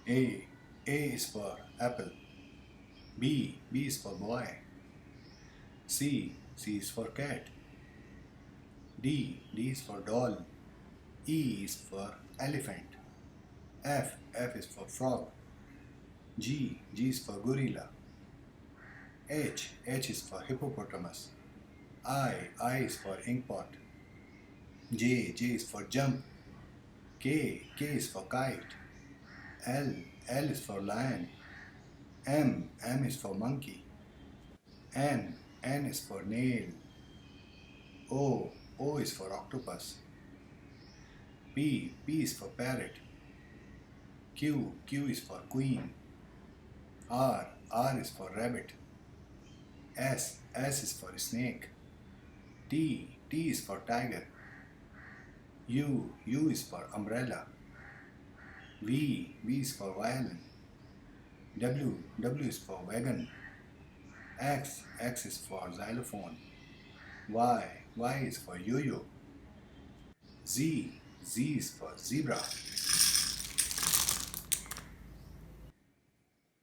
A. A is for apple. B is for boy. C is for cat. D is for doll. E is for elephant. F is for frog. G is for gorilla. H is for hippopotamus. I is for inkpot. J is for jump. K is for kite. L is for lion. M is for monkey. N is for nail. O is for octopus. P is for parrot. Q is for queen. R is for rabbit. S is for snake. T is for tiger. U is for umbrella. V is for violin. W is for wagon. X is for xylophone. Y is for yo-yo. Z is for zebra.